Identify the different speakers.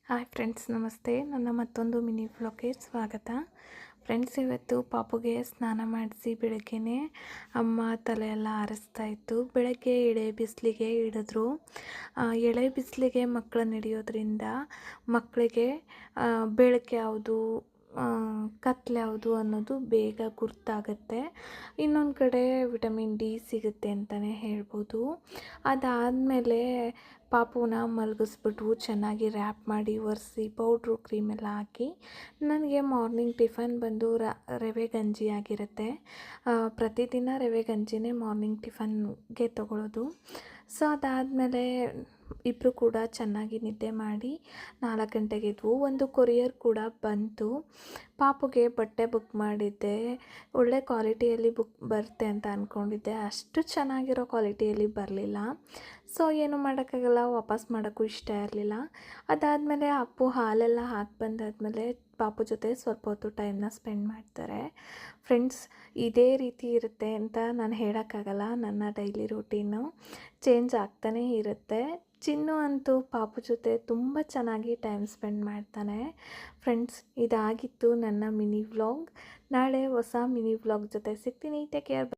Speaker 1: Hi friends, ನಮಸ್ತೆ. ನನ್ನ ಮತ್ತೊಂದು ಮಿನಿ ವ್ಲಾಗ್ಗೆ ಸ್ವಾಗತ. ಫ್ರೆಂಡ್ಸ್, ಇವತ್ತು ಪಾಪುಗೆ ಸ್ನಾನ ಮಾಡಿಸಿ ಬೆಳಗ್ಗೆನೇ ಅಮ್ಮ ತಲೆ ಎಲ್ಲ ಆರಿಸ್ತಾ ಇತ್ತು. ಬೆಳಗ್ಗೆ ಎಳೆ ಬಿಸಿಲಿಗೆ ಹಿಡಿದ್ರು. ಎಳೆ ಬಿಸಿಲಿಗೆ ಮಕ್ಕಳನ್ನ ಹಿಡಿಯೋದ್ರಿಂದ ಮಕ್ಕಳಿಗೆ ಬೆಳಕು ಯಾವುದು ಕತ್ಲೆ ಯಾವುದು ಅನ್ನೋದು ಬೇಗ ಗುರ್ತಾಗುತ್ತೆ. ಇನ್ನೊಂದು ಕಡೆ ವಿಟಮಿನ್ ಡಿ ಸಿಗುತ್ತೆ ಅಂತಲೇ ಹೇಳ್ಬೋದು. ಅದಾದಮೇಲೆ ಪಾಪುನ ಮಲಗಿಸ್ಬಿಟ್ಟು ಚೆನ್ನಾಗಿ ರ್ಯಾಪ್ ಮಾಡಿ ಒರೆಸಿ ಪೌಡ್ರು ಕ್ರೀಮೆಲ್ಲ ಹಾಕಿ ನನಗೆ ಮಾರ್ನಿಂಗ್ ಟಿಫನ್ ಬಂದು ರವೆ ಗಂಜಿ ಆಗಿರುತ್ತೆ. ಪ್ರತಿದಿನ ರವೆ ಗಂಜಿನೇ ಮಾರ್ನಿಂಗ್ ಟಿಫನ್ಗೆ ತಗೊಳ್ಳೋದು. ಸೊ ಅದಾದಮೇಲೆ ಇಬ್ಬರು ಕೂಡ ಚೆನ್ನಾಗಿ ನಿದ್ದೆ ಮಾಡಿ 4 ಗಂಟೆಗೆ ಎದ್ವು. ಒಂದು ಕೊರಿಯರ್ ಕೂಡ ಬಂತು. ಪಾಪುಗೆ ಬಟ್ಟೆ ಬುಕ್ ಮಾಡಿದ್ದೆ. ಒಳ್ಳೆ ಕ್ವಾಲಿಟಿಯಲ್ಲಿ ಬುಕ್ ಬರುತ್ತೆ ಅಂತ ಅಂದ್ಕೊಂಡಿದ್ದೆ. ಅಷ್ಟು ಚೆನ್ನಾಗಿರೋ ಕ್ವಾಲಿಟಿಯಲ್ಲಿ ಬರಲಿಲ್ಲ. ಸೊ ಏನು ಮಾಡೋಕ್ಕಾಗಲ್ಲ, ವಾಪಸ್ ಮಾಡೋಕ್ಕೂ ಇಷ್ಟ ಇರಲಿಲ್ಲ. ಅದಾದಮೇಲೆ ಅಪ್ಪು ಹಾಲೆಲ್ಲ ಹಾಕಿ ಬಂದಾದಮೇಲೆ ಪಾಪು ಜೊತೆ ಸ್ವಲ್ಪ ಹೊತ್ತು ಟೈಮ್ನ ಸ್ಪೆಂಡ್ ಮಾಡ್ತಾರೆ. ಫ್ರೆಂಡ್ಸ್, ಇದೇ ರೀತಿ ಇರುತ್ತೆ ಅಂತ ನಾನು ಹೇಳೋಕ್ಕಾಗಲ್ಲ. ನನ್ನ ಡೈಲಿ ರೂಟೀನು ಚೇಂಜ್ ಆಗ್ತಾನೇ ಇರುತ್ತೆ. ಚಿನ್ನು ಅಂತೂ ಪಾಪು ಜೊತೆ ತುಂಬ ಚೆನ್ನಾಗಿ ಟೈಮ್ ಸ್ಪೆಂಡ್ ಮಾಡ್ತಾನೆ. ಫ್ರೆಂಡ್ಸ್, ಇದಾಗಿತ್ತು ನನ್ನ ಮಿನಿ ವ್ಲಾಗ್. ನಾಳೆ ಹೊಸ ಮಿನಿ ವ್ಲಾಗ್ ಜೊತೆ ಸಿಗ್ತೀನಿ. Take care.